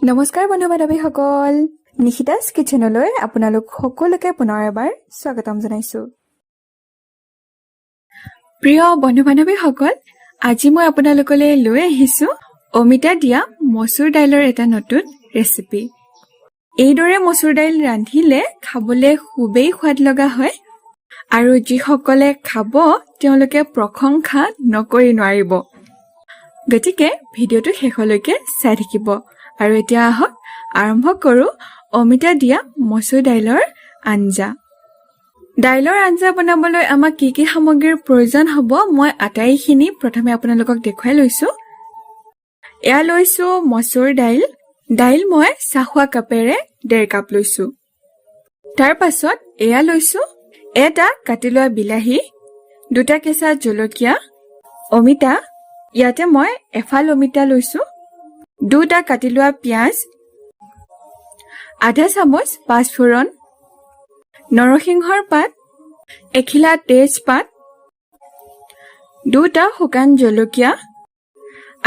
নমস্কাৰ বন্ধু বান্ধৱীসকল, নিখিতাছ কিচেনলৈ আপোনালোক সকলোকে পুনৰ এবাৰ স্বাগতম জনাইছো। প্ৰিয় বন্ধু বান্ধৱীসকল, আজি মই আপোনালোকলৈ লৈ আহিছো অমিতা দিয়া মচুৰ দাইলৰ এটা নতুন ৰেচিপি। এইদৰে মচুৰ দাইল ৰান্ধিলে খাবলৈ খুবেই সোৱাদ লগা হয় আৰু যিসকলে খাব তেওঁলোকে প্ৰশংসা নকৰি নোৱাৰিব। গতিকে ভিডিঅ'টো শেষলৈকে চাই থাকিব। আৰু এতিয়া আহক আৰম্ভ কৰো অমিতা দিয়া মচুৰ দাইলৰ আঞ্জা। দাইলৰ আঞ্জা বনাবলৈ আমাক কি কি সামগ্ৰীৰ প্ৰয়োজন হ'ব মই আটাইখিনি প্ৰথমে আপোনালোকক দেখুৱাই লৈছো। এয়া লৈছো মচুৰ দাইল। দাইল মই চাহোৱা কাপেৰে 1.5 কাপ লৈছো। তাৰ পাছত এয়া লৈছো এটা কাটি লোৱা বিলাহী, 2টা কেঁচা জলকীয়া, অমিতা, ইয়াতে মই এফাল অমিতা লৈছো, 2টা কাটি লোৱা পিয়াজ, আধা চামুচ পাঁচফোৰণ, নৰসিংহৰ পাত, এখিলা তেজপাত, 2টা শুকান জলকীয়া,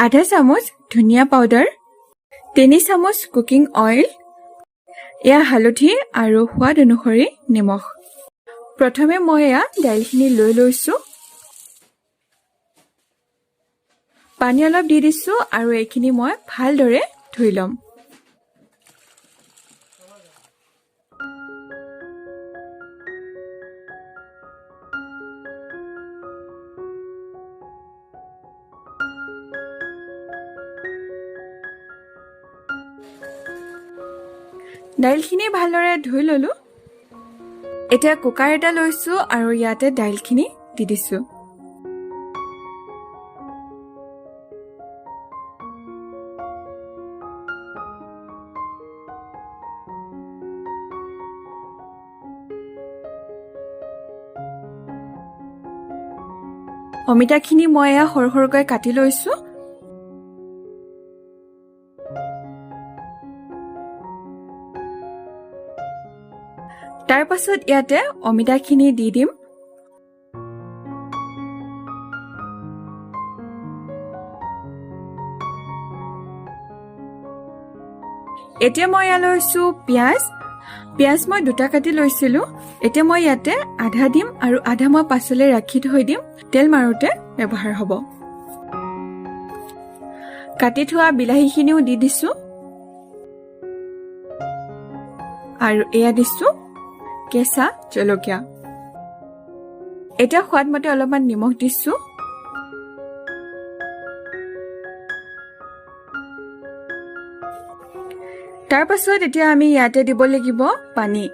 আধা চামুচ ধনিয়া পাউডাৰ, 3 চামুচ কুকিং অইল, এয়া হালধি আৰু সোৱাদ অনুসৰি নিমখ। প্ৰথমে মই এয়া দাইলখিনি লৈ লৈছো। পানী অলপ দি দিছো আৰু এইখিনি মই ভালদৰে ধুই ল'ম। দাইলখিনি ভালদৰে ধুই ললো। এতিয়া কুকাৰ এটা লৈছো আৰু ইয়াতে দাইলখিনি দি দিছো। অমিতাখিনি মই এয়া সৰু সৰুকৈ কাটি লৈছো। তাৰ পাছত ইয়াতে অমিতাখিনি দি দিম। এতিয়া মই এয়া লৈছো পিয়াজ। পিয়াজ মই 2টা কাটি লৈছিলো। এতিয়া মই ইয়াতে আধা দিম আৰু আধা মই পাছলৈ ৰাখি থৈ দিম, তেল মাৰোতে ব্যৱহাৰ হ'ব। কাটি থোৱা বিলাহীখিনিও দি দিছো আৰু এয়া দিছো কেঁচা জলকীয়া। এতিয়া সোৱাদ মতে অলপমান নিমখ দিছো। তাৰ পাছত এতিয়া আমি ইয়াতে দিব লাগিব পানী।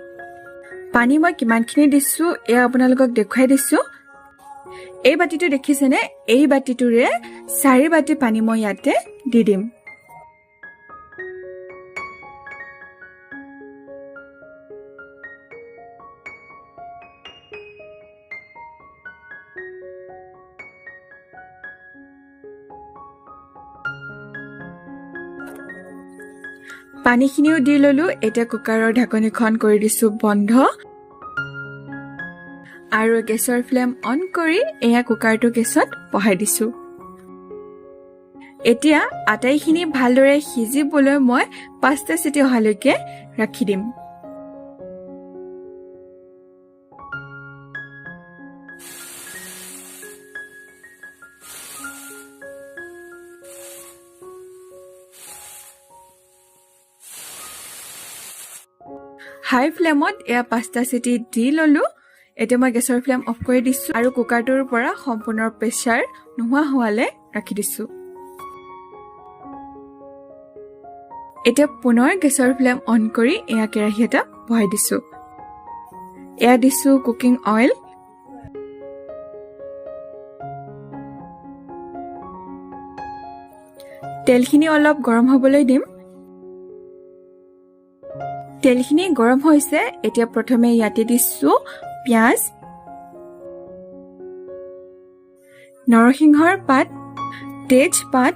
পানী মই কিমানখিনি দিছো এয়া আপোনালোকক দেখুৱাই দিছো। এই বাতিটো দেখিছেনে? এই বাতিটোৰে 4 বাতি পানী মই ইয়াতে দি দিম। পানীখিনিও দি ললো। এতিয়া কুকাৰৰ ঢাকনিখন কৰি দিছো বন্ধ আৰু গেছৰ ফ্লেম অন কৰি এয়া কুকাৰটো গেছত বহাই দিছো। এতিয়া আটাইখিনি ভালদৰে সিজিবলৈ মই 5টা চিটি অহালৈকে ৰাখি দিম। হাই ফ্লেমত এয়া 5টা চিটি দি ললো। এতিয়া মই গেছৰ ফ্লেম অফ কৰি দিছো আৰু কুকাৰটোৰ পৰা সম্পূৰ্ণ প্ৰেছাৰ নোহোৱা হোৱালে ৰাখি দিছো। এতিয়া পুনৰ গেছৰ ফ্লেম অন কৰি এয়া কেৰাহী এটা বহাই দিছো। এয়া দিছো কুকিং অইল। তেলখিনি অলপ গৰম হ'বলৈ দিম। তেলখিনি গৰম হৈছে। এতিয়া প্ৰথমে ইয়াতে দিছো পিয়াজ, নৰসিংহৰ পাত, তেজপাত,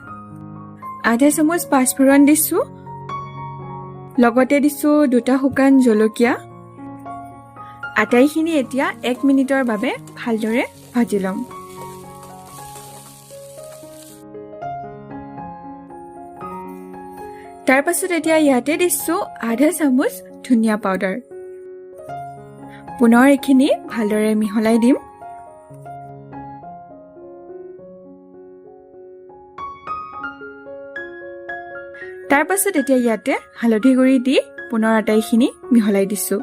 আধা চামুচ পাঁচফোৰণ দিছো, লগতে দিছো 2টা শুকান জলকীয়া। আটাইখিনি এতিয়া 1 মিনিটৰ বাবে ভালদৰে ভাজি ল'ম। তাৰ পাছত এতিয়া ইয়াতে দিছো আধা চামুচ ধনিয়া পাউডাৰ। পুনৰ এইখিনি ভালদৰে মিহলাই দিম। তাৰ পাছত এতিয়া ইয়াতে হালধি গুড়ি দি পুনৰ আটাইখিনি মিহলাই দিছো।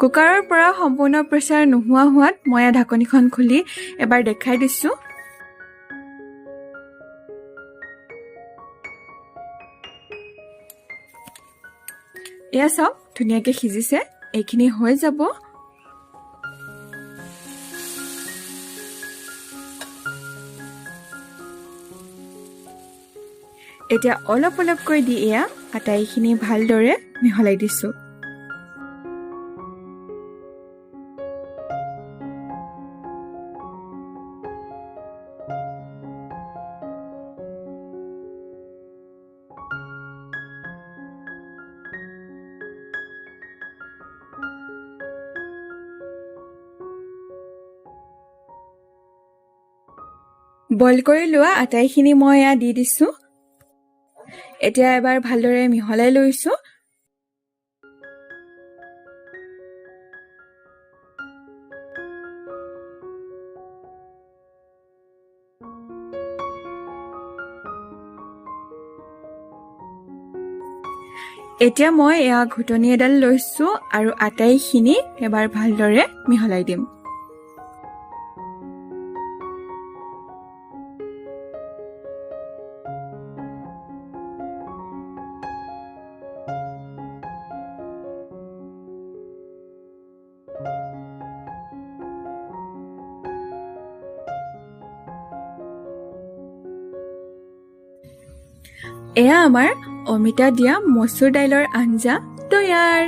কুকাৰৰ পৰা সম্পূৰ্ণ প্ৰেছাৰ নোহোৱা হোৱাত মই ঢাকনিখন খুলি এবাৰ দেখাই দিছো। এয়া চাওক ধুনীয়াকে সিজিছে। এইখিনি হৈ যাব। এতিয়া অলপ অলপকৈ দি এয়া আটাইখিনি ভালদৰে মিহলাই দিছো। বইল কৰি লোৱা আটাইখিনি মই এয়া দি দিছো। এতিয়া এবাৰ ভালদৰে মিহলাই লৈছো। এতিয়া মই এয়া ঘুটনি এডাল লৈছো আৰু আটাইখিনি এবাৰ ভালদৰে মিহলাই দিম। এয়া আমাৰ অমিতা দিয়া মচুৰ দাইলৰ আঞ্জা তৈয়াৰ।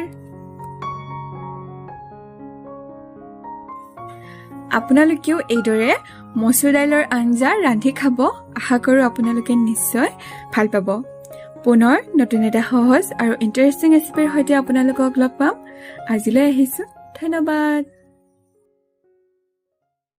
আপোনালোকেও এইদৰে মচুৰ দাইলৰ আঞ্জা ৰান্ধি খাব। আশা কৰো আপোনালোকে নিশ্চয় ভাল পাব। পুনৰ নতুন এটা সহজ আৰু ইণ্টাৰেষ্টিং ৰেচিপিৰ সৈতে আপোনালোকক লগ পাম। আজিলৈ আহিছো। ধন্যবাদ।